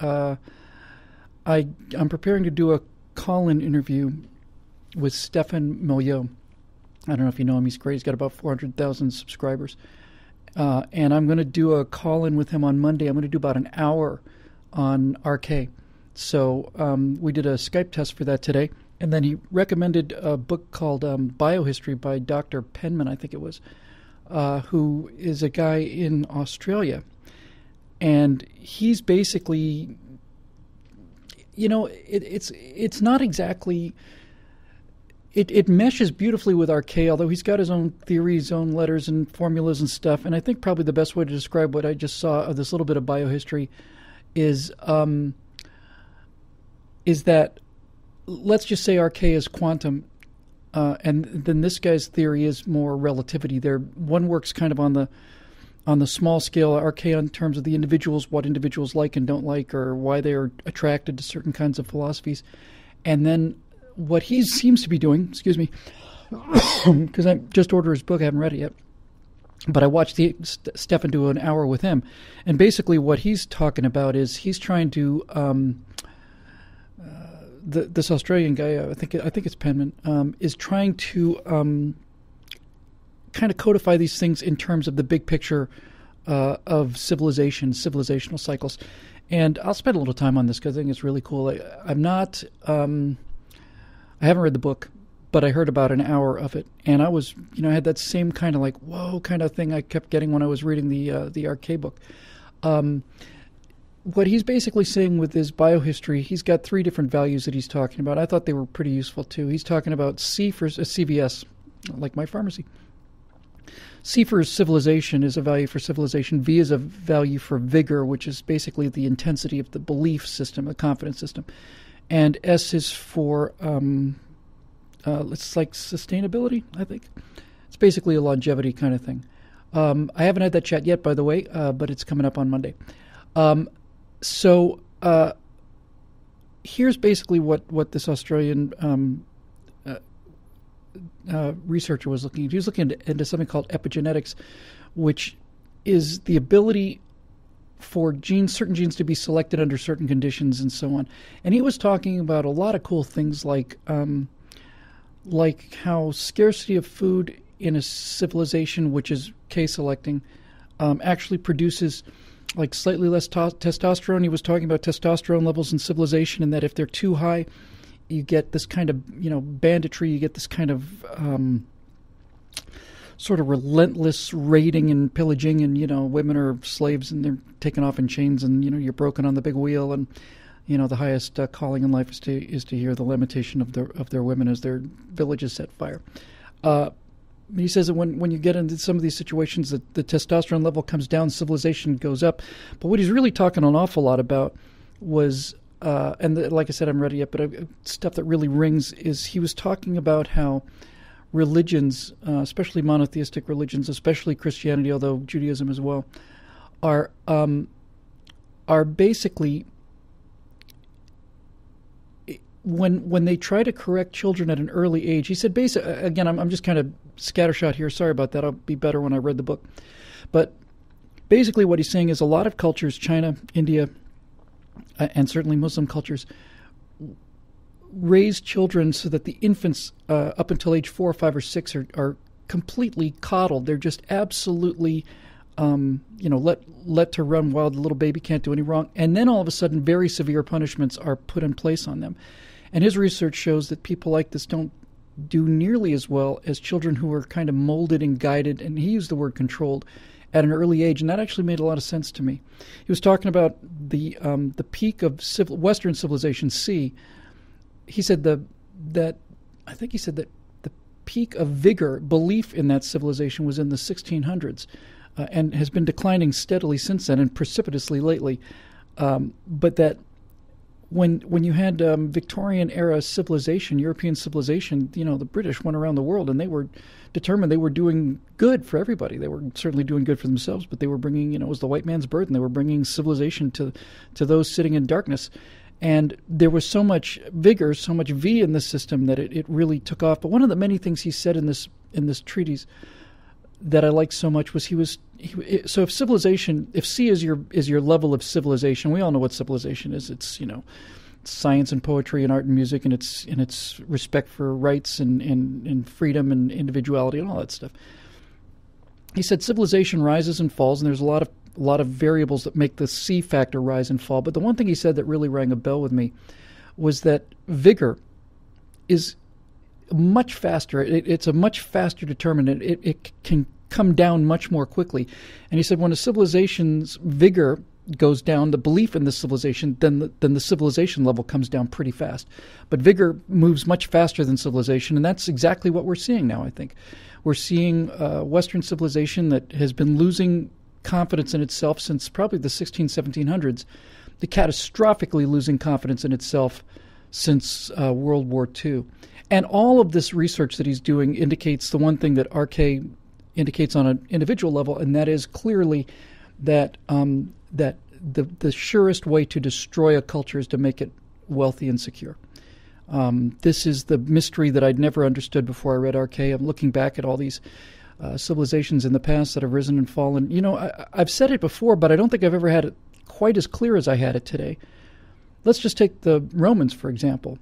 I'm preparing to do a call-in interview with Stefan Milieu. I don't know if you know him. He's great. He's got about 400,000 subscribers. And I'm going to do a call-in with him on Monday. I'm going to do about an hour on RK. So we did a Skype test for that today. And then he recommended a book called BioHistory by Dr. Penman, I think it was, who is a guy in Australia. And he's basically, it's not exactly... It meshes beautifully with RK, although he's got his own theories, his own letters and formulas and stuff. And I think probably the best way to describe what I just saw of this little bit of biohistory is that, let's just say RK is quantum, and then this guy's theory is more relativity. One works kind of on the small scale, RK in terms of the individuals, what individuals like and don't like, or why they are attracted to certain kinds of philosophies, and then what he seems to be doing, excuse me, because I just ordered his book, I haven't read it yet, but I watched Stefan do an hour with him, and basically what he's talking about is he's trying to, this Australian guy, I think it's Penman, is trying to kind of codify these things in terms of the big picture of civilizational cycles, and I'll spend a little time on this because I think it's really cool. I haven't read the book, but I heard about an hour of it, and I was, I had that same kind of like, whoa kind of thing I kept getting when I was reading the RK book. What he's basically saying with his biohistory, he's got 3 different values that he's talking about. I thought they were pretty useful too. He's talking about C for CVS, like my pharmacy. C for civilization is a value for civilization. V is a value for vigor, which is basically the intensity of the belief system, the confidence system. And S is for, it's like sustainability, I think. It's basically a longevity kind of thing. I haven't had that chat yet, by the way, but it's coming up on Monday. So here's basically what this Australian researcher was looking at. He was looking into something called epigenetics, which is the ability for certain genes to be selected under certain conditions and so on. And he was talking about a lot of cool things like how scarcity of food in a civilization, which is K-selecting, actually produces like slightly less testosterone. He was talking about testosterone levels in civilization, and that if they're too high, you get this kind of, banditry, you get this kind of sort of relentless raiding and pillaging, and women are slaves and they're taken off in chains, and you're broken on the big wheel, and the highest calling in life is to hear the lamentation of their women as their village is set fire. He says that when you get into some of these situations, that the testosterone level comes down, civilization goes up. But what he's really talking an awful lot about was, like I said, I haven't read it yet, but stuff that really rings is he was talking about how religions, especially monotheistic religions, especially Christianity, although Judaism as well, are basically, when they try to correct children at an early age. He said, again, I'm just kind of scattershot here. Sorry about that. I'll be better when I read the book. But basically what he's saying is a lot of cultures, China, India, and certainly Muslim cultures, raise children so that the infants up until age 4 or 5 or 6 are completely coddled. They're just absolutely, let to run wild. The little baby can't do any wrong. And then all of a sudden, very severe punishments are put in place on them. And his research shows that people like this don't do nearly as well as children who are kind of molded and guided, and he used the word controlled, at an early age, and that actually made a lot of sense to me. He was talking about the peak of Western civilization, C. He said that the peak of vigor, belief in that civilization was in the 1600s, and has been declining steadily since then and precipitously lately. But that when you had Victorian era civilization, European civilization, the British went around the world and they were determined they were doing good for everybody. They were certainly doing good for themselves, but they were bringing, it was the white man's burden. They were bringing civilization to those sitting in darkness. And there was so much vigor, so much V in the system that it really took off. But one of the many things he said in this treatise that I liked so much was he was so if civilization, if C is your level of civilization, we all know what civilization is. It's science and poetry and art and music, and it's respect for rights and freedom and individuality and all that stuff. He said civilization rises and falls, and there's a lot of variables that make the C factor rise and fall. But the one thing he said that really rang a bell with me was that vigor is much faster. It's a much faster determinant. It can come down much more quickly. And he said when a civilization's vigor goes down, the belief in the civilization, then the civilization level comes down pretty fast. But vigor moves much faster than civilization, and that's exactly what we're seeing now, I think. We're seeing Western civilization that has been losing confidence in itself since probably the 1700s, catastrophically losing confidence in itself since World War II. And all of this research that he's doing indicates the one thing that RK indicates on an individual level, and that is clearly that that the surest way to destroy a culture is to make it wealthy and secure. This is the mystery that I'd never understood before I read RK. I'm looking back at all these civilizations in the past that have risen and fallen. I've said it before, but I don't think I've ever had it quite as clear as I had it today. Let's just take the Romans, for example.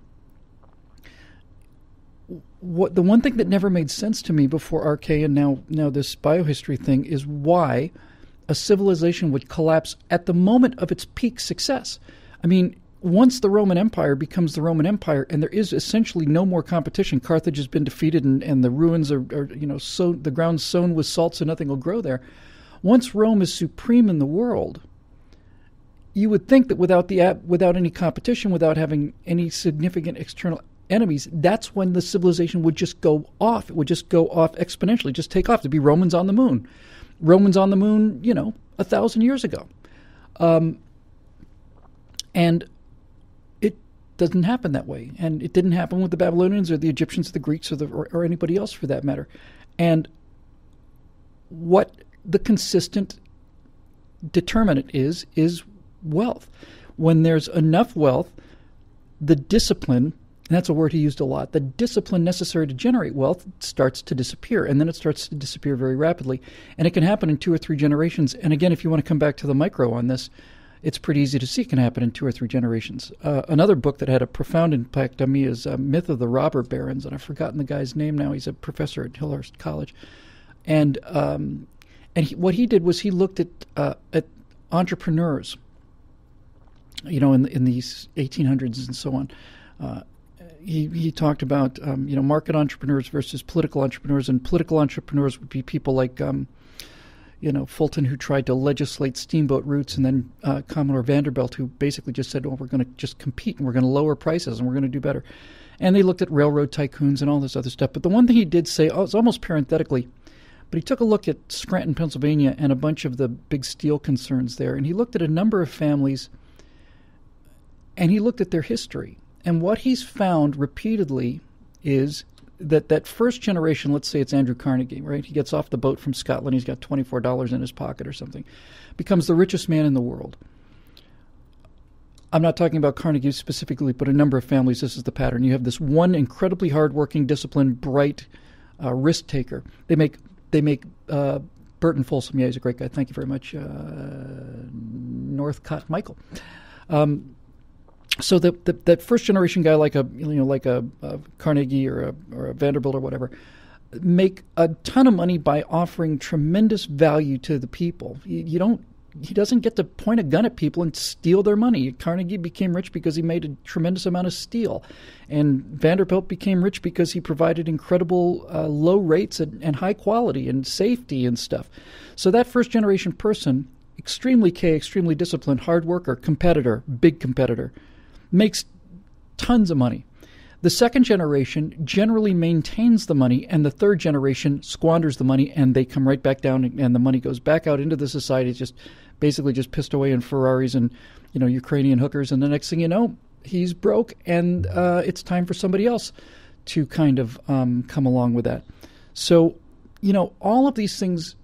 The one thing that never made sense to me before RK and now this biohistory thing is why a civilization would collapse at the moment of its peak success. I mean, once the Roman Empire becomes the Roman Empire and there is essentially no more competition, Carthage has been defeated and the ruins are the ground's sown with salt so nothing will grow there. Once Rome is supreme in the world, you would think that without any competition, without having any significant external enemies, that's when the civilization would just go off. It would just go off exponentially, just take off. To be Romans on the moon. Romans on the moon, 1,000 years ago. And it doesn't happen that way. And it didn't happen with the Babylonians or the Egyptians or the Greeks or anybody else for that matter. And what the consistent determinant is wealth. When there's enough wealth, the discipline, and that's a word he used a lot, the discipline necessary to generate wealth starts to disappear, and then it starts to disappear very rapidly. And it can happen in 2 or 3 generations. And again, if you want to come back to the micro on this, it's pretty easy to see it can happen in 2 or 3 generations. Another book that had a profound impact on me is Myth of the Robber Barons, and I've forgotten the guy's name now. He's a professor at Hillhurst College. And what he did was he looked at entrepreneurs, in these 1800s and so on. He talked about market entrepreneurs versus political entrepreneurs, and political entrepreneurs would be people like Fulton, who tried to legislate steamboat routes, and then Commodore Vanderbilt, who basically just said, we're going to just compete and we're going to lower prices and we're going to do better. And they looked at railroad tycoons and all this other stuff. But the one thing he did say, it's almost parenthetically, but he took a look at Scranton, Pennsylvania, and a bunch of the big steel concerns there, and he looked at a number of families, and he looked at their history. And what he's found repeatedly is that first generation, let's say it's Andrew Carnegie, right? He gets off the boat from Scotland, he's got $24 in his pocket or something, becomes the richest man in the world. I'm not talking about Carnegie specifically, but a number of families, this is the pattern. You have this one incredibly hardworking, disciplined, bright risk taker. They make Burton Folsom, yeah, he's a great guy. Thank you very much, Northcott Michael. So that first generation guy, like a Carnegie or a Vanderbilt or whatever, make a ton of money by offering tremendous value to the people. He doesn't get to point a gun at people and steal their money. Carnegie became rich because he made a tremendous amount of steel, and Vanderbilt became rich because he provided incredible low rates and high quality and safety and stuff. So that first generation person, extremely disciplined, hard worker, competitor, big competitor, makes tons of money. The second generation generally maintains the money, and the third generation squanders the money, and they come right back down, and the money goes back out into the society, just pissed away in Ferraris and Ukrainian hookers, and the next thing you know, he's broke, and it's time for somebody else to kind of come along with that. So, all of these things.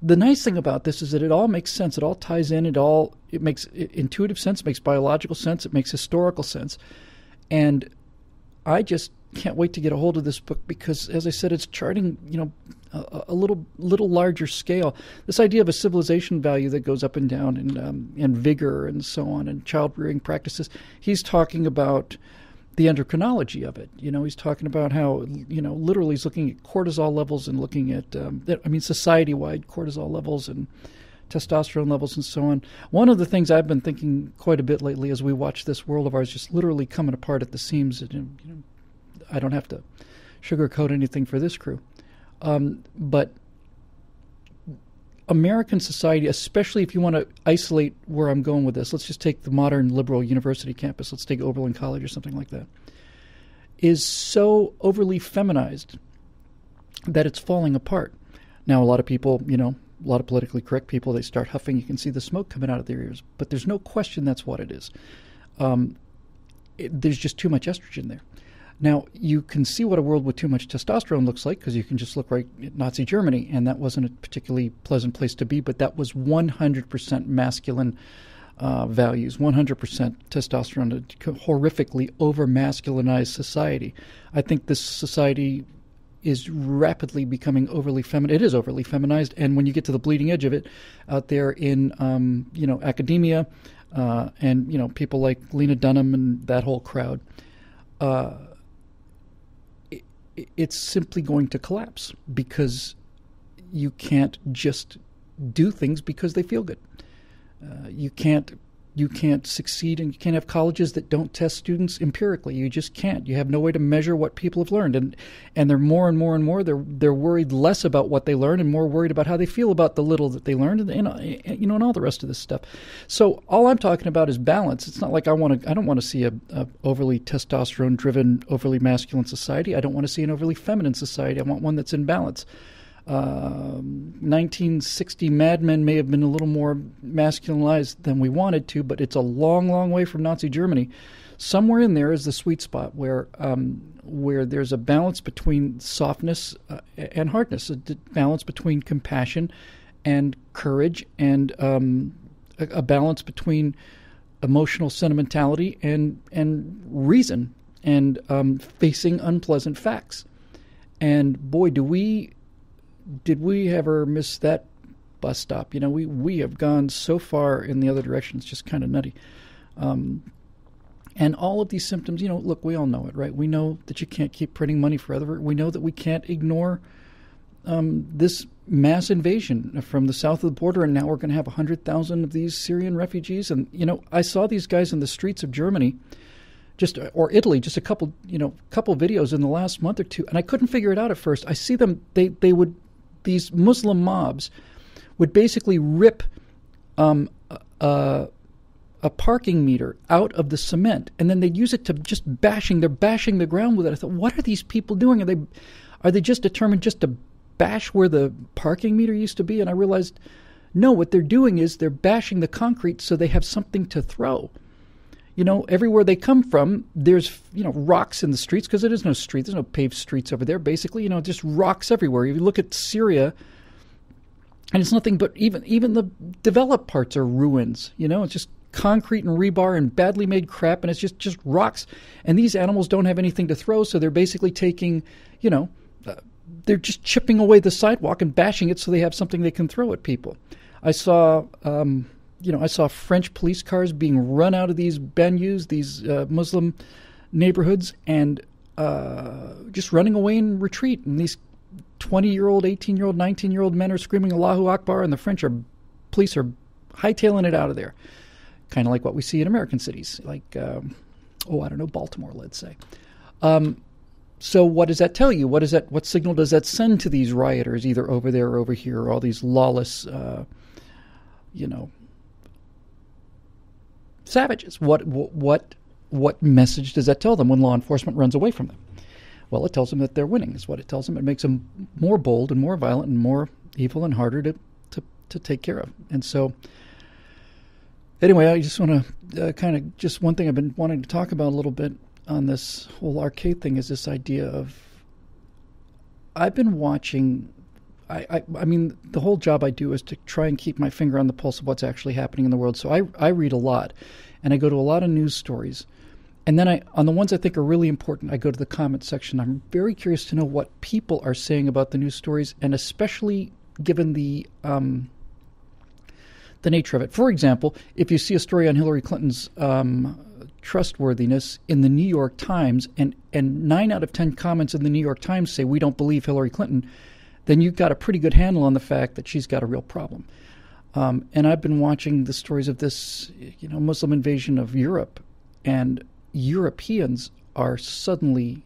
The nice thing about this is that it all makes sense. It all ties in. It makes intuitive sense, makes biological sense, it makes historical sense. And I just, can't wait to get a hold of this book because, as I said, it's charting, a little larger scale. This idea of a civilization value that goes up and down, and vigor and so on, and child rearing practices. He's talking about the endocrinology of it. He's talking about how, literally he's looking at cortisol levels and looking at, society-wide cortisol levels and testosterone levels and so on. One of the things I've been thinking quite a bit lately as we watch this world of ours just literally coming apart at the seams. I don't have to sugarcoat anything for this crew. But American society, especially if you want to isolate where I'm going with this, let's just take the modern liberal university campus, let's take Oberlin College or something like that, is so overly feminized that it's falling apart. Now, a lot of people, a lot of politically correct people, they start huffing. You can see the smoke coming out of their ears. But there's no question that's what it is. There's just too much estrogen there. Now, you can see what a world with too much testosterone looks like because you can just look right at Nazi Germany, and that wasn't a particularly pleasant place to be, but that was 100% masculine values, 100% testosterone, a horrifically over-masculinized society. I think this society is rapidly becoming overly feminine. It is overly feminized, and when you get to the bleeding edge of it, out there in academia, and people like Lena Dunham and that whole crowd, it's simply going to collapse because you can't just do things because they feel good. You can't succeed, and you can't have colleges that don't test students empirically. You just can't. You have no way to measure what people have learned, and they're more and more and more. They're worried less about what they learn and more worried about how they feel about the little that they learned, and all the rest of this stuff. So all I'm talking about is balance. It's not like I don't want to see a overly testosterone-driven, overly masculine society. I don't want to see an overly feminine society. I want one that's in balance. 1960 Mad Men may have been a little more masculinized than we wanted to, but it's a long, long way from Nazi Germany. Somewhere in there is the sweet spot where there's a balance between softness and hardness, a balance between compassion and courage, and a balance between emotional sentimentality and reason, and facing unpleasant facts. And boy, did we ever miss that bus stop? We have gone so far in the other direction. It's just kind of nutty. And all of these symptoms, look, we all know it, right? We know that you can't keep printing money forever. We know that we can't ignore this mass invasion from the south of the border, and now we're going to have 100,000 of these Syrian refugees. And, I saw these guys in the streets of Germany, or Italy, just a couple videos in the last month or two, and I couldn't figure it out at first. I see them, these Muslim mobs would basically rip a parking meter out of the cement, and then they'd use it to just they're bashing the ground with it. I thought, what are these people doing? Are they just determined just to bash where the parking meter used to be? And I realized, no, what they're doing is they're bashing the concrete so they have something to throw. Everywhere they come from, there's, rocks in the streets because there is no street. There's no paved streets over there, basically. Just rocks everywhere. You look at Syria, and it's nothing but even the developed parts are ruins. It's just concrete and rebar and badly made crap, and it's just rocks. And these animals don't have anything to throw, so they're basically taking, they're just chipping away the sidewalk and bashing it so they have something they can throw at people. I saw French police cars being run out of these banlieues, these Muslim neighborhoods, and just running away in retreat. And these 20-year-old, 18-year-old, 19-year-old men are screaming Allahu Akbar, and the French police are hightailing it out of there. Kind of like what we see in American cities, like, Baltimore, let's say. So what does that tell you? What signal does that send to these rioters, either over there or over here, or all these lawless, savages? What message does that tell them when law enforcement runs away from them? Well, it tells them that they're winning, is what it tells them. It makes them more bold and more violent and more evil and harder to take care of. And so, anyway, I just want to just one thing I've been wanting to talk about a little bit on this whole arcade thing is this idea of, I've been watching, I mean, the whole job I do is to try and keep my finger on the pulse of what's actually happening in the world. So I read a lot, and I go to a lot of news stories. And then on the ones I think are really important, I go to the comment section. I'm very curious to know what people are saying about the news stories, and especially given the nature of it. For example, if you see a story on Hillary Clinton's trustworthiness in the New York Times, and 9 out of 10 comments in the New York Times say we don't believe Hillary Clinton, then you've got a pretty good handle on the fact that she's got a real problem. And I've been watching the stories of this, Muslim invasion of Europe, and Europeans are suddenly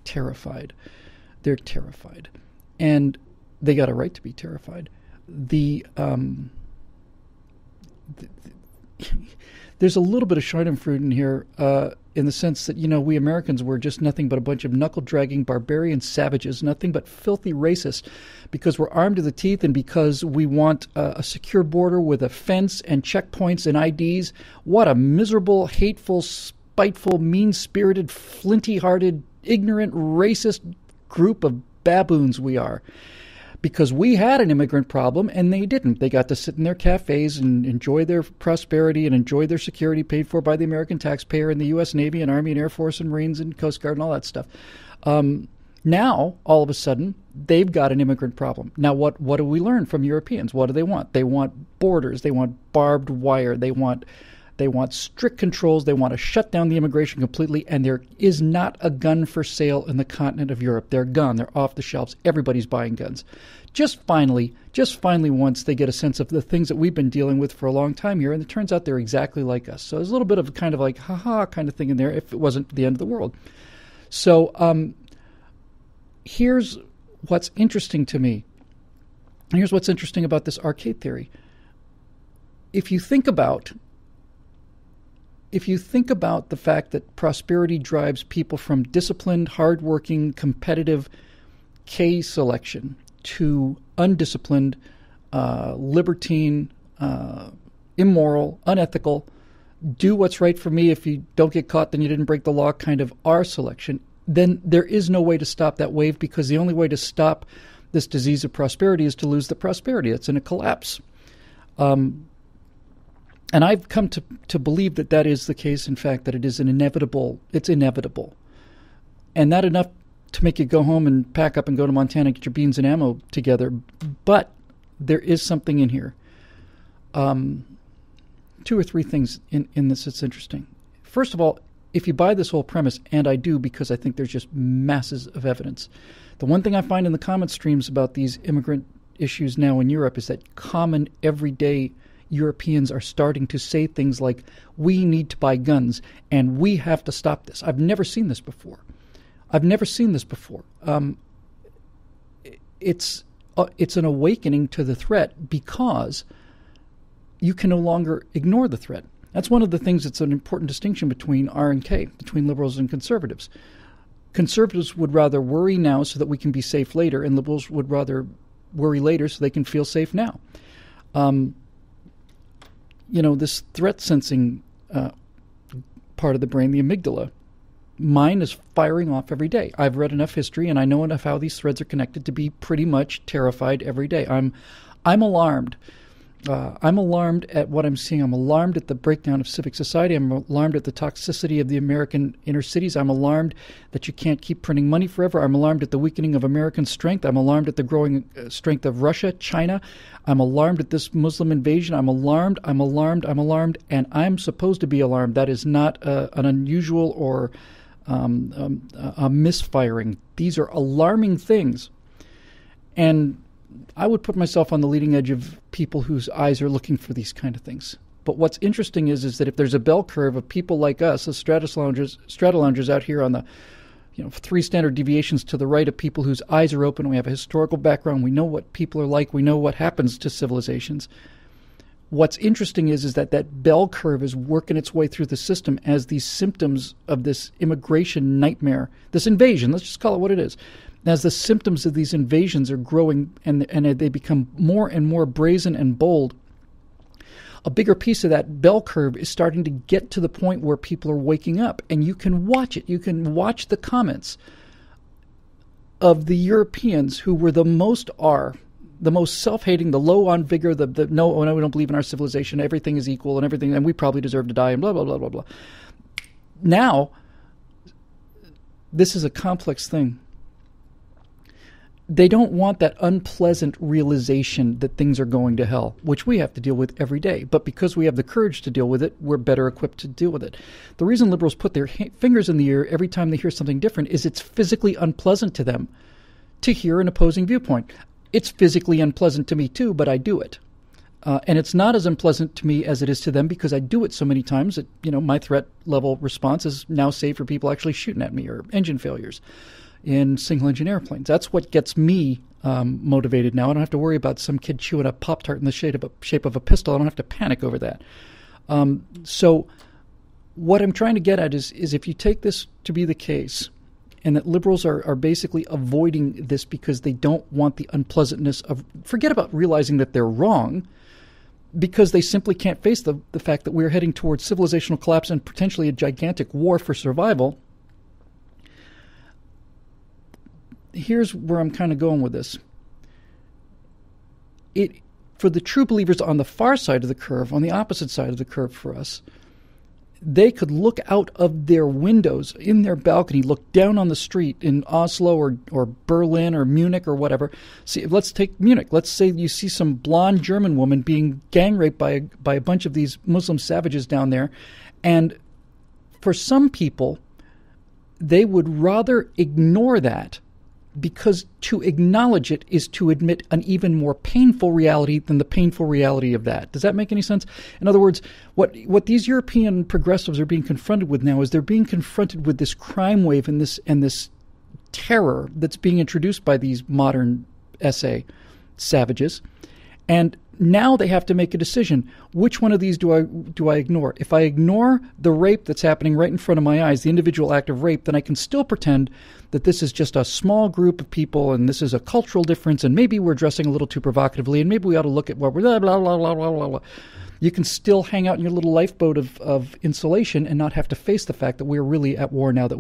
terrified. They're terrified. And they got a right to be terrified. There's a little bit of Schadenfreude in here in the sense that, we Americans were just nothing but a bunch of knuckle-dragging barbarian savages, nothing but filthy racists, because we're armed to the teeth and because we want a secure border with a fence and checkpoints and IDs. What a miserable, hateful, spiteful, mean-spirited, flinty-hearted, ignorant, racist group of baboons we are. Because we had an immigrant problem and they didn't. They got to sit in their cafes and enjoy their prosperity and enjoy their security paid for by the American taxpayer and the U.S. Navy and Army and Air Force and Marines and Coast Guard and all that stuff. Now, all of a sudden, they've got an immigrant problem. Now, what do we learn from Europeans? What do they want? They want borders. They want barbed wire. They want strict controls. They want to shut down the immigration completely, and there is not a gun for sale in the continent of Europe. They're gone. They're off the shelves. Everybody's buying guns. Just finally, once they get a sense of the things that we've been dealing with for a long time here, and it turns out they're exactly like us. So there's a little bit of kind of like, ha-ha kind of thing in there if it wasn't the end of the world. So here's what's interesting to me. Here's what's interesting about this arcade theory. If you think about the fact that prosperity drives people from disciplined, hardworking, competitive K selection to undisciplined, libertine, immoral, unethical, do what's right for me, if you don't get caught then you didn't break the law kind of R selection, then there is no way to stop that wave, because the only way to stop this disease of prosperity is to lose the prosperity. It's in a collapse. And I've come to believe that is the case, in fact, that it's inevitable. And not enough to make you go home and pack up and go to Montana and get your beans and ammo together. But there is something in here. 2 or 3 things in this that's interesting. First of all, if you buy this whole premise, and I do because I think there's just masses of evidence, the one thing I find in the comment streams about these immigrant issues now in Europe is that common everyday Europeans are starting to say things like, we need to buy guns and we have to stop this. I've never seen this before. It's an awakening to the threat because you can no longer ignore the threat. That's one of the things that's an important distinction between R and K, between liberals and conservatives. Conservatives would rather worry now so that we can be safe later, and liberals would rather worry later so they can feel safe now. This threat sensing part of the brain, the amygdala, mine is firing off every day. I've read enough history and I know enough how these threads are connected to be pretty much terrified every day. I'm alarmed. I'm alarmed at what I'm seeing. I'm alarmed at the breakdown of civic society. I'm alarmed at the toxicity of the American inner cities. I'm alarmed that you can't keep printing money forever. I'm alarmed at the weakening of American strength. I'm alarmed at the growing strength of Russia, China. I'm alarmed at this Muslim invasion. I'm alarmed, and I'm supposed to be alarmed. That is not an unusual or a misfiring. These are alarming things. And I would put myself on the leading edge of people whose eyes are looking for these kind of things. But what's interesting is that if there's a bell curve of people like us, the strata loungers out here on the 3 standard deviations to the right of people whose eyes are open, we have a historical background, we know what people are like, we know what happens to civilizations. What's interesting is that bell curve is working its way through the system as these symptoms of this immigration nightmare, this invasion, let's just call it what it is, as the symptoms of these invasions are growing and they become more and more brazen and bold, a bigger piece of that bell curve is starting to get to the point where people are waking up. And you can watch it. You can watch the comments of the Europeans who were the most self-hating, the low on vigor, the no, we don't believe in our civilization, everything is equal and everything, and we probably deserve to die, and blah, blah, blah, blah, blah. now, this is a complex thing. They don't want that unpleasant realization that things are going to hell, which we have to deal with every day. But because we have the courage to deal with it, we're better equipped to deal with it. The reason liberals put their fingers in the air every time they hear something different is it's physically unpleasant to them to hear an opposing viewpoint. It's physically unpleasant to me too, but I do it. And it's not as unpleasant to me as it is to them because I do it so many times that, my threat level response is now saved for people actually shooting at me or engine failures in single-engine airplanes. That's what gets me motivated now. I don't have to worry about some kid chewing a Pop-Tart in the shape of a pistol. I don't have to panic over that. So what I'm trying to get at is if you take this to be the case, and that liberals are basically avoiding this because they don't want the unpleasantness of, forget about realizing that they're wrong, because they simply can't face the fact that we're heading towards civilizational collapse and potentially a gigantic war for survival. Here's where I'm kind of going with this. For the true believers on the far side of the curve, on the opposite side of the curve for us, they could look out of their windows in their balcony, look down on the street in Oslo or Berlin or Munich or whatever. See, let's take Munich. Let's say you see some blonde German woman being gang raped by a bunch of these Muslim savages down there. And for some people, they would rather ignore that, because to acknowledge it is to admit an even more painful reality than the painful reality of that. Does that make any sense? In other words, what these European progressives are being confronted with now is they're being confronted with this crime wave and this terror that's being introduced by these modern SA savages. And now they have to make a decision. Which one of these do I ignore? If I ignore the rape that's happening right in front of my eyes, the individual act of rape, then I can still pretend that this is just a small group of people and this is a cultural difference and maybe we're dressing a little too provocatively and maybe we ought to look at what we're blah, blah, blah, blah, blah, blah. You can still hang out in your little lifeboat of insulation and not have to face the fact that we're really at war now, that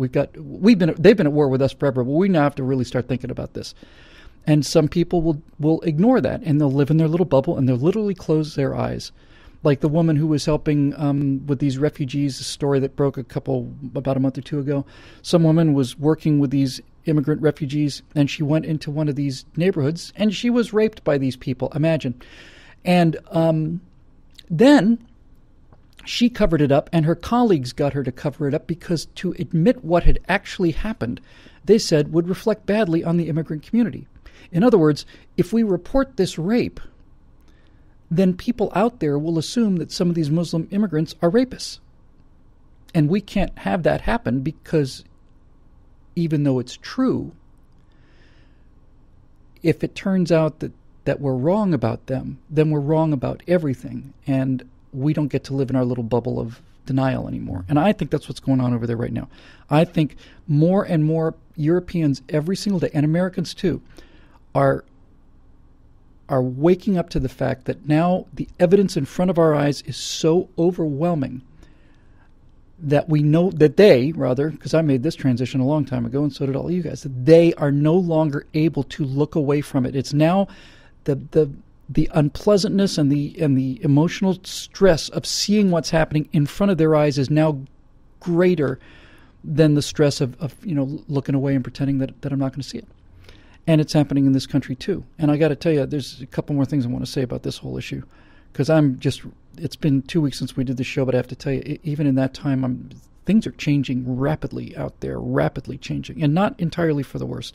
they've been at war with us forever, but we now have to really start thinking about this. And some people will ignore that, and they'll live in their little bubble, and they'll literally close their eyes. Like the woman who was helping with these refugees, a story that broke about a month or two ago. Some woman was working with these immigrant refugees, and she went into one of these neighborhoods, and she was raped by these people, imagine. And then she covered it up, and her colleagues got her to cover it up because to admit what had actually happened, they said, would reflect badly on the immigrant community. In other words, if we report this rape, then people out there will assume that some of these Muslim immigrants are rapists. And we can't have that happen because even though it's true, if it turns out that we're wrong about them, then we're wrong about everything. And we don't get to live in our little bubble of denial anymore. And I think that's what's going on over there right now. I think more and more Europeans every single day, and Americans too, are waking up to the fact that now the evidence in front of our eyes is so overwhelming that we know that because I made this transition a long time ago and so did all you guys, that they are no longer able to look away from it. It's now the unpleasantness and the emotional stress of seeing what's happening in front of their eyes is now greater than the stress of looking away and pretending that I'm not going to see it. And it's happening in this country too. And I got to tell you, there's a couple more things I want to say about this whole issue, because it's been 2 weeks since we did the show, but I have to tell you, even in that time, things are changing rapidly out there, rapidly changing, and not entirely for the worst.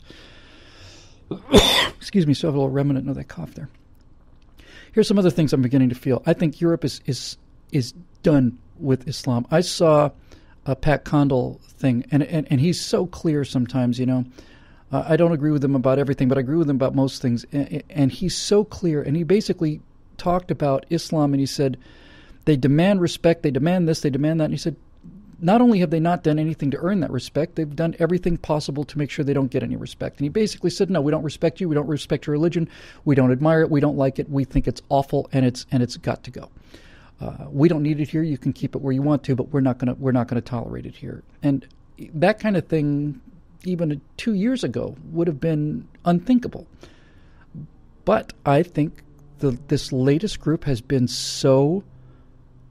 Excuse me, so I have a little remnant of that cough there. Here's some other things I'm beginning to feel. I think Europe is done with Islam. I saw a Pat Condell thing, and he's so clear sometimes, I don't agree with him about everything, but I agree with him about most things. And he's so clear. And he basically talked about Islam, and he said, they demand respect, they demand this, they demand that. And he said, not only have they not done anything to earn that respect, they've done everything possible to make sure they don't get any respect. And he basically said, no, we don't respect you, we don't respect your religion, we don't admire it, we don't like it, we think it's awful, and it's got to go. We don't need it here, you can keep it where you want to, but we're not gonna tolerate it here. And that kind of thing, even 2 years ago, would have been unthinkable. But I think this latest group has been so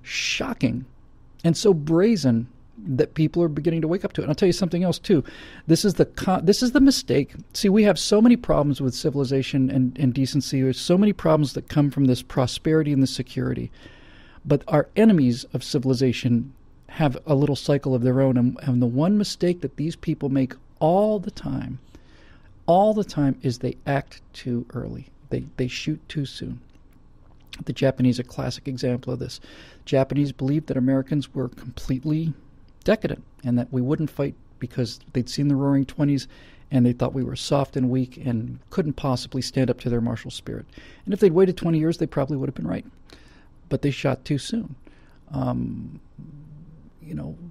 shocking and so brazen that people are beginning to wake up to it. And I'll tell you something else too. This is the mistake. See, we have so many problems with civilization and decency. There's so many problems that come from this prosperity and this security. But our enemies of civilization have a little cycle of their own. And the one mistake that these people make all the time is they act too early. They shoot too soon. The Japanese are a classic example of this. Japanese believed that Americans were completely decadent and that we wouldn't fight because they'd seen the Roaring '20s and they thought we were soft and weak and couldn't possibly stand up to their martial spirit. And if they'd waited 20 years, they probably would have been right. But they shot too soon.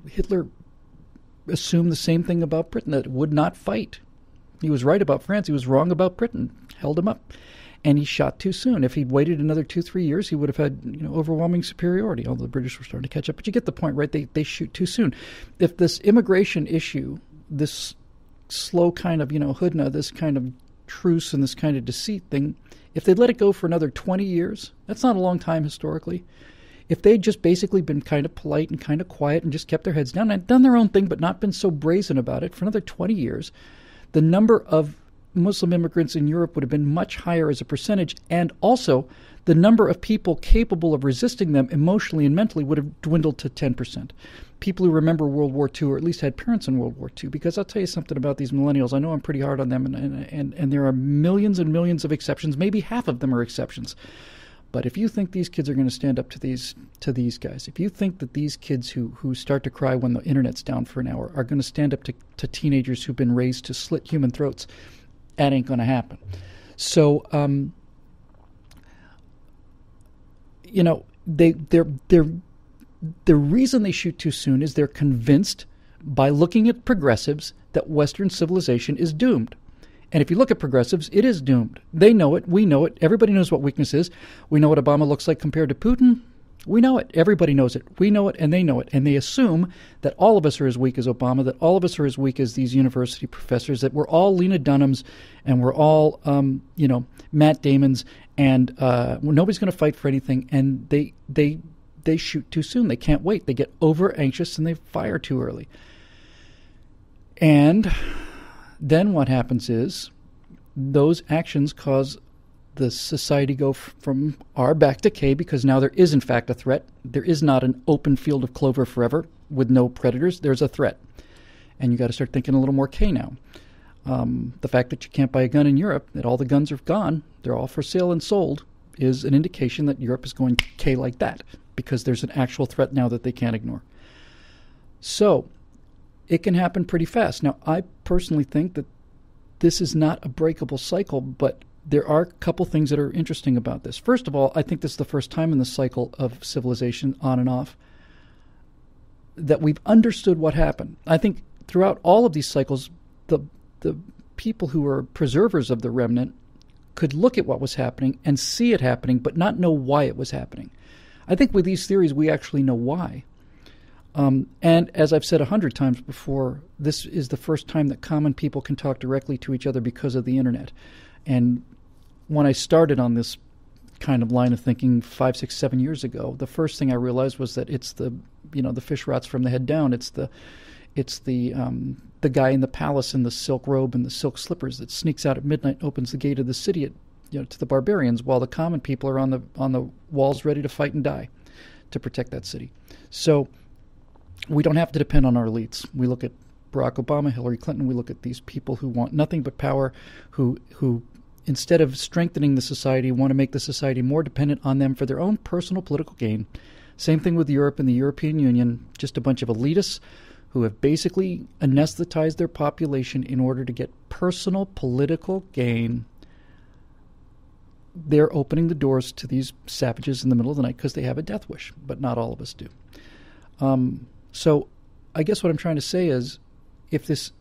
Hitler assumed the same thing about Britain, that it would not fight. He was right about France. He was wrong about Britain. Held him up. And he shot too soon. If he'd waited another 2-3 years, he would have had overwhelming superiority. Although the British were starting to catch up. But you get the point, right? They shoot too soon. If this immigration issue, this slow kind of, hudna, this kind of truce and this kind of deceit thing, if they'd let it go for another 20 years, that's not a long time historically. If they'd just basically been kind of polite and kind of quiet and just kept their heads down and done their own thing but not been so brazen about it for another 20 years, the number of Muslim immigrants in Europe would have been much higher as a percentage, and also the number of people capable of resisting them emotionally and mentally would have dwindled to 10%. People who remember World War II, or at least had parents in World War II, because I'll tell you something about these millennials. I know I'm pretty hard on them, and there are millions and millions of exceptions. Maybe half of them are exceptions. But if you think these kids are going to stand up to these guys, if you think that these kids who start to cry when the internet's down for an hour are going to stand up to teenagers who've been raised to slit human throats, that ain't going to happen. So, the reason they shoot too soon is they're convinced by looking at progressives that Western civilization is doomed. And if you look at progressives, it is doomed. They know it. We know it. Everybody knows what weakness is. We know what Obama looks like compared to Putin. We know it. Everybody knows it. We know it, and they know it. And they assume that all of us are as weak as Obama, that all of us are as weak as these university professors, that we're all Lena Dunhams, and we're all, Matt Damons, and nobody's going to fight for anything. And they shoot too soon. They can't wait. They get over anxious, and they fire too early. And then what happens is those actions cause the society go from R back to K, because now there is in fact a threat. There is not an open field of clover forever with no predators. There's a threat. And you got to start thinking a little more K now. The fact that you can't buy a gun in Europe, that all the guns are gone, they're all for sale and sold, is an indication that Europe is going K like that, because there's an actual threat now that they can't ignore. So it can happen pretty fast. Now, I personally think that this is not a breakable cycle, but there are a couple things that are interesting about this. First of all, I think this is the first time in the cycle of civilization, on and off, that we've understood what happened. I think throughout all of these cycles, the people who are preservers of the remnant could look at what was happening and see it happening, but not know why it was happening. I think with these theories, we actually know why. And as I've said 100 times before, this is the first time that common people can talk directly to each other because of the internet. And when I started on this kind of line of thinking 5, 6, 7 years ago, the first thing I realized was that it's the fish rots from the head down. It's the guy in the palace in the silk robe and the silk slippers that sneaks out at midnight and opens the gate of the city to the barbarians, while the common people are on the walls ready to fight and die to protect that city. So we don't have to depend on our elites. We look at Barack Obama, Hillary Clinton. We look at these people who want nothing but power, who instead of strengthening the society, want to make the society more dependent on them for their own personal political gain. Same thing with Europe and the European Union, just a bunch of elitists who have basically anesthetized their population in order to get personal political gain. They're opening the doors to these savages in the middle of the night because they have a death wish, but not all of us do. So I guess what I'm trying to say is, if this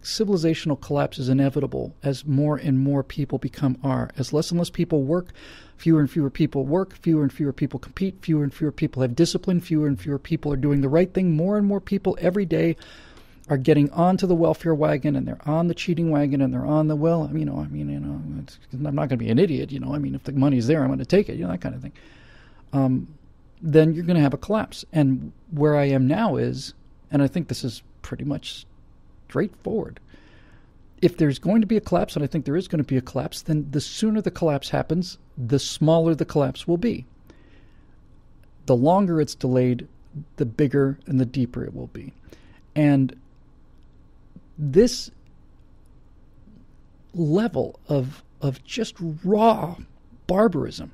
civilizational collapse is inevitable as more and more people become R, as less and less people work, fewer and fewer people work, fewer and fewer people compete, fewer and fewer people have discipline, fewer and fewer people are doing the right thing, more and more people every day are getting onto the welfare wagon, and they're on the cheating wagon, and they're on the, I'm not going to be an idiot, if the money's there, I'm going to take it, that kind of thing. then you're going to have a collapse. And where I am now is, and I think this is pretty much straightforward, if there's going to be a collapse, and I think there is going to be a collapse, then the sooner the collapse happens, the smaller the collapse will be. The longer it's delayed, the bigger and the deeper it will be. And this level of just raw barbarism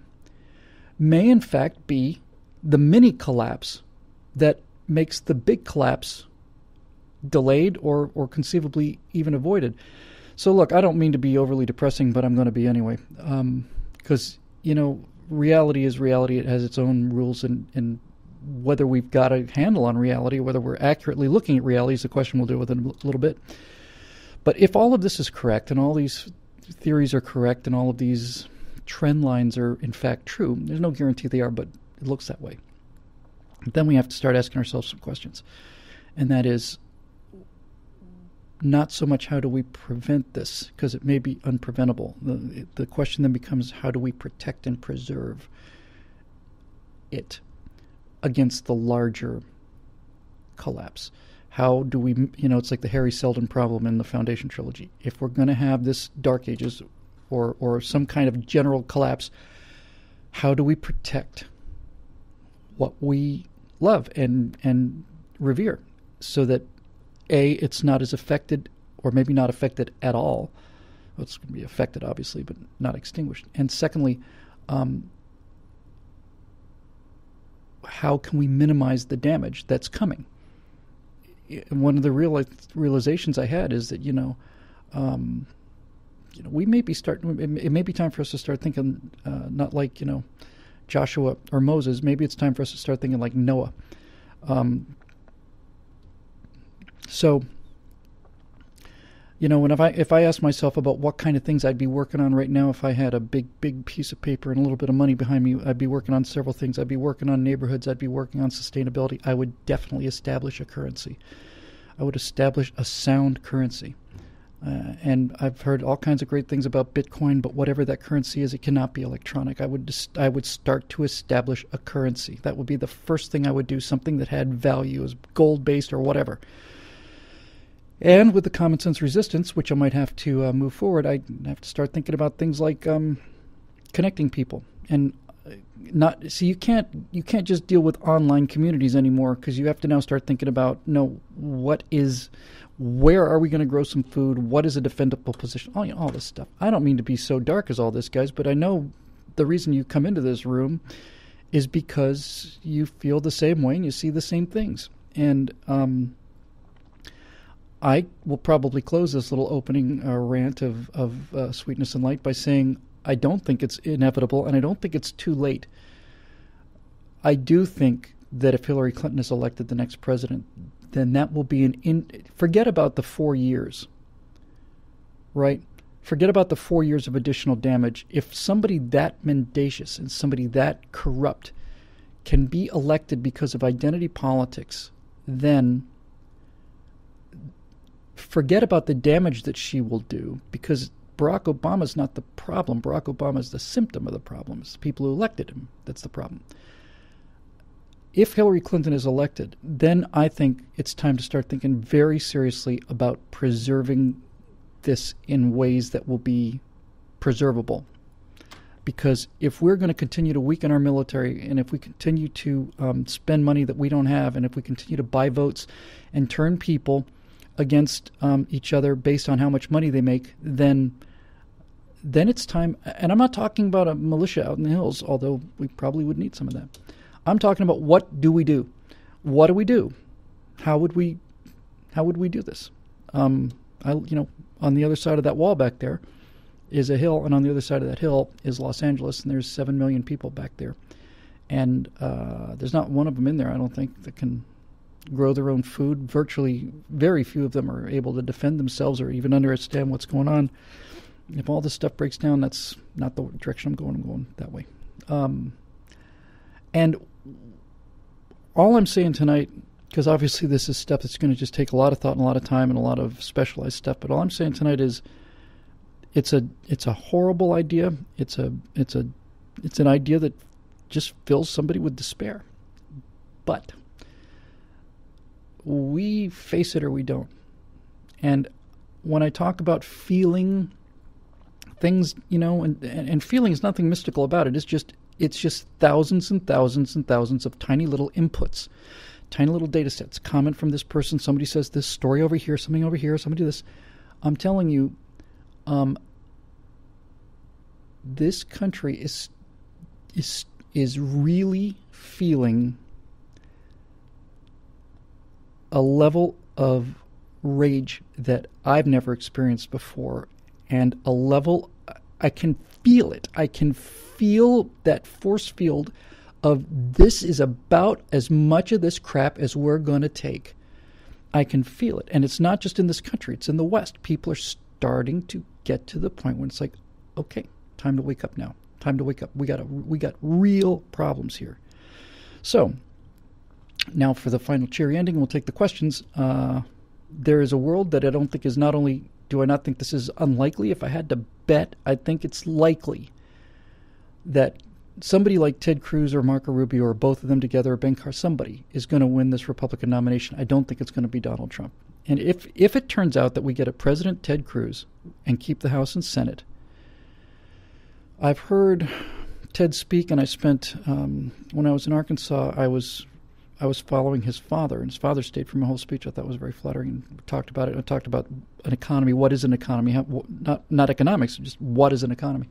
may in fact be the mini collapse that makes the big collapse delayed or conceivably even avoided. So look, I don't mean to be overly depressing, but I'm going to be anyway. Because, reality is reality. It has its own rules, and whether we've got a handle on reality, whether we're accurately looking at reality is a question we'll deal with in a little bit. But if all of this is correct, and all these theories are correct, and all of these trend lines are in fact true, there's no guarantee they are, but it looks that way. Then we have to start asking ourselves some questions. And that is, not so much how do we prevent this, because it may be unpreventable. The question then becomes, how do we protect and preserve it against the larger collapse? How do we, it's like the Harry Seldon problem in the Foundation trilogy. If we're going to have this Dark Ages or some kind of general collapse, how do we protect what we love and revere so that A, it's not as affected, or maybe not affected at all. Well, it's going to be affected, obviously, but not extinguished. And secondly, how can we minimize the damage that's coming? One of the realizations I had is that, we may be it may be time for us to start thinking not like, Joshua or Moses. Maybe it's time for us to start thinking like Noah. So, if I ask myself about what kind of things I'd be working on right now, if I had a big piece of paper and a little bit of money behind me, I'd be working on several things. I'd be working on neighborhoods. I'd be working on sustainability. I would definitely establish a currency. I would establish a sound currency. And I've heard all kinds of great things about Bitcoin, but whatever that currency is, it cannot be electronic. I would start to establish a currency. That would be the first thing I would do, something that had value, as gold-based or whatever. And with the common sense resistance, which I might have to move forward, I have to start thinking about things like connecting people, and you can't just deal with online communities anymore, because you have to now start thinking about where are we going to grow some food? What is a defendable position? All this stuff. I don't mean to be so dark as all this, guys, but I know the reason you come into this room is because you feel the same way and you see the same things. And I will probably close this little opening rant of sweetness and light by saying I don't think it's inevitable, and I don't think it's too late. I do think that if Hillary Clinton is elected the next president, then that will be forget about the 4 years, right? Forget about the 4 years of additional damage. If somebody that mendacious and somebody that corrupt can be elected because of identity politics, then forget about the damage that she will do, because Barack Obama is not the problem. Barack Obama is the symptom of the problem. It's the people who elected him. That's the problem. If Hillary Clinton is elected, then I think it's time to start thinking very seriously about preserving this in ways that will be preservable. Because if we're going to continue to weaken our military, and if we continue to spend money that we don't have, and if we continue to buy votes and turn people against each other based on how much money they make, then it's time. And I'm not talking about a militia out in the hills, although we probably would need some of that. I'm talking about, what do we do? What do we do? How would we do this? On the other side of that wall back there is a hill, and on the other side of that hill is Los Angeles, and there's 7 million people back there. And there's not one of them in there, I don't think, that can grow their own food. Virtually very few of them are able to defend themselves or even understand what's going on. If all this stuff breaks down, that's not the direction I'm going. I'm going that way. And all I'm saying tonight, because obviously this is stuff that's going to just take a lot of thought and a lot of time and a lot of specialized stuff, but all I'm saying tonight is it's a horrible idea. It's an idea that just fills somebody with despair. But we face it or we don't. And when I talk about feeling things, and feeling is nothing mystical about it. It's just thousands and thousands and thousands of tiny little inputs, tiny little data sets. Comment from this person, somebody says this story over here, something over here, somebody this. I'm telling you, this country is really feeling a level of rage that I've never experienced before, and a level, I can feel it. I can feel that force field of this is about as much of this crap as we're going to take. I can feel it. And it's not just in this country. It's in the West. People are starting to get to the point when it's like, okay, time to wake up now. Time to wake up. We got real problems here. So now for the final cheery ending, we'll take the questions. There is a world that I don't think is, not only do I not think this is unlikely, if I had to bet, I think it's likely that somebody like Ted Cruz or Marco Rubio or both of them together or Ben Carr, somebody is going to win this Republican nomination. I don't think it's going to be Donald Trump. And if it turns out that we get a President Ted Cruz and keep the House and Senate, I've heard Ted speak, and I spent, when I was in Arkansas, I was following his father, and his father stayed for my whole speech. I thought it was very flattering, and we talked about it. I talked about an economy. What is an economy? Not economics, just what is an economy?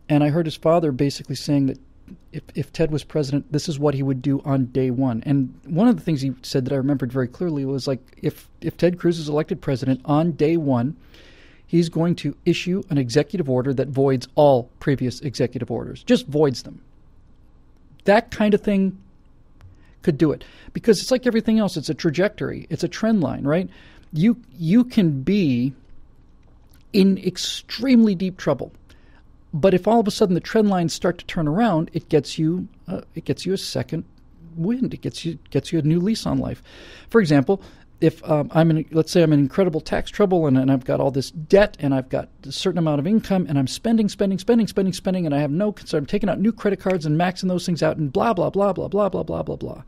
And I heard his father basically saying that if Ted was president, this is what he would do on day one. And one of the things he said that I remembered very clearly was like, if Ted Cruz is elected president, on day one, he's going to issue an executive order that voids all previous executive orders, just voids them. That kind of thing could do it, because it's like everything else. It's a trajectory. It's a trend line, right? You can be in extremely deep trouble, but if all of a sudden the trend lines start to turn around, it gets you a second wind. It gets you a new lease on life. For example, if let's say I'm in incredible tax trouble and I've got all this debt and I've got a certain amount of income and I'm spending, and I have no concern. I'm taking out new credit cards and maxing those things out and blah, blah, blah, blah, blah, blah, blah, blah, blah.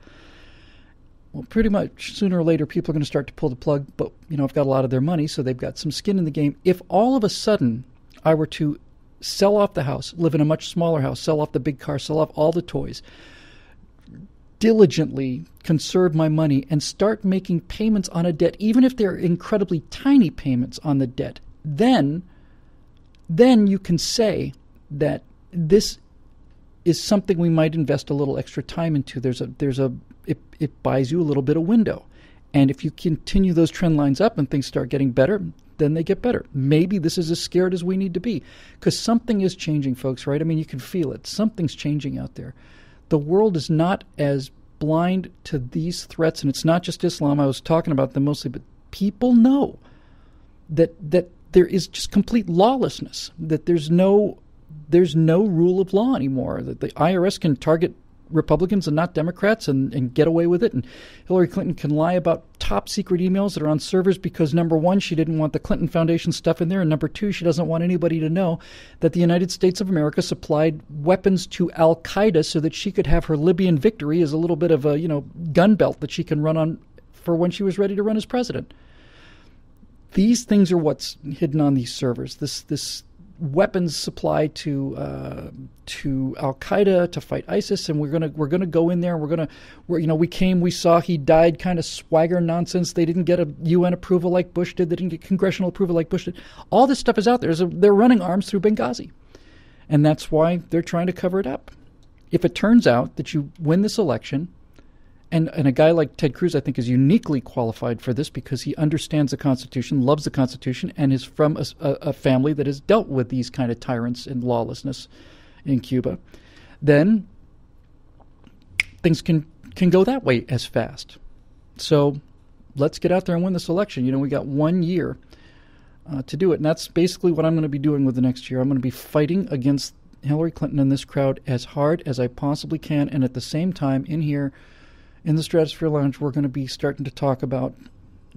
Well, pretty much sooner or later, people are going to start to pull the plug, but, I've got a lot of their money, so they've got some skin in the game. If all of a sudden I were to sell off the house, live in a much smaller house, sell off the big car, sell off all the toys, diligently conserve my money and start making payments on a debt, even if they're incredibly tiny payments on the debt, then you can say that this is something we might invest a little extra time into. It buys you a little bit of window. And if you continue those trend lines up and things start getting better, then they get better. Maybe this is as scared as we need to be, because something is changing, folks, right? I mean, you can feel it. Something's changing out there. The world is not as blind to these threats, and it's not just Islam. I was talking about them mostly, but people know that there is just complete lawlessness, that there's no rule of law anymore, that the IRS can target Republicans and not Democrats and get away with it, and Hillary Clinton can lie about top secret emails that are on servers because, number one, she didn't want the Clinton Foundation stuff in there, and number two, she doesn't want anybody to know that the United States of America supplied weapons to Al-Qaeda so that she could have her Libyan victory as a little bit of a gun belt that she can run on for when she was ready to run as president. These things are what's hidden on these servers. This weapons supply to Al-Qaeda to fight ISIS, and we're gonna go in there. We saw, he died kind of swagger nonsense. They didn't get a UN approval like Bush did. They didn't get congressional approval like Bush did. All this stuff is out there. They're running arms through Benghazi, and that's why they're trying to cover it up. If it turns out that you win this election, and a guy like Ted Cruz, I think, is uniquely qualified for this because he understands the Constitution, loves the Constitution, and is from a family that has dealt with these kind of tyrants and lawlessness in Cuba, then things can go that way as fast. So let's get out there and win this election. We got 1 year to do it, and that's basically what I'm going to be doing with the next year. I'm going to be fighting against Hillary Clinton and this crowd as hard as I possibly can, and at the same time, in here, in the Stratosphere Lounge, we're going to be starting to talk about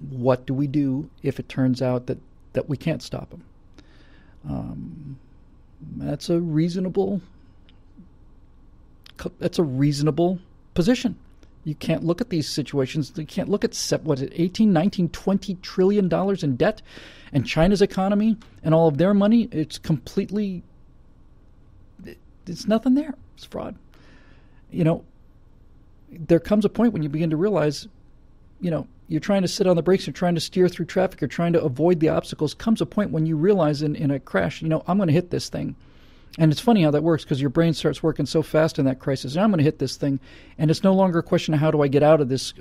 what do we do if it turns out that we can't stop them. That's a reasonable position. You can't look at these situations. You can't look at, 18, 19, $20 trillion in debt, and China's economy and all of their money. It's completely, it's nothing there. It's fraud. There comes a point when you begin to realize, you're trying to sit on the brakes, you're trying to steer through traffic, you're trying to avoid the obstacles. Comes a point when you realize in a crash, I'm going to hit this thing. And it's funny how that works, because your brain starts working so fast in that crisis. I'm going to hit this thing, and it's no longer a question of how do I get out of this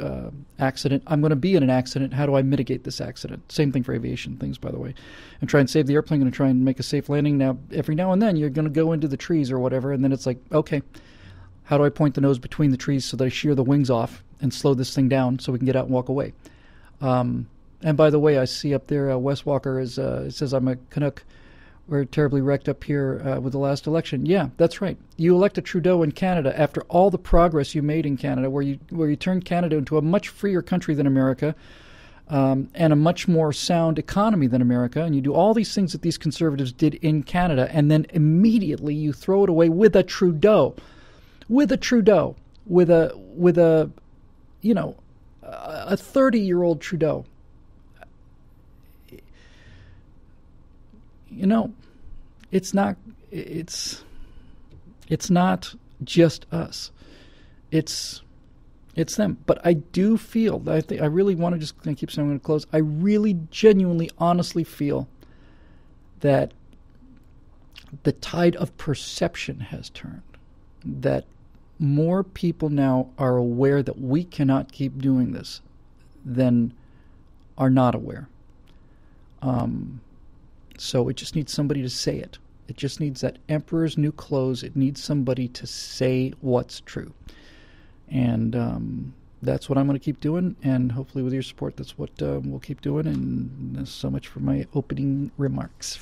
accident. I'm going to be in an accident. How do I mitigate this accident? Same thing for aviation things, by the way. And try and save the airplane, going to try and make a safe landing. Now, every now and then, you're going to go into the trees or whatever, and then it's like, okay, how do I point the nose between the trees so that I shear the wings off and slow this thing down so we can get out and walk away? And by the way, I see up there, Wes Walker it says I'm a Canuck. We're terribly wrecked up here with the last election. Yeah, that's right. You elected Trudeau in Canada after all the progress you made in Canada, where you turned Canada into a much freer country than America, and a much more sound economy than America. And you do all these things that these conservatives did in Canada, and then immediately you throw it away with a Trudeau, with a 30-year-old Trudeau. It's not just us. It's them. But I do feel, I really want to just keep saying I'm going to close. I really genuinely, honestly feel that the tide of perception has turned. That more people now are aware that we cannot keep doing this than are not aware. So it just needs somebody to say it. It just needs that emperor's new clothes. It needs somebody to say what's true. And that's what I'm going to keep doing. And hopefully with your support, that's what we'll keep doing. And that's so much for my opening remarks.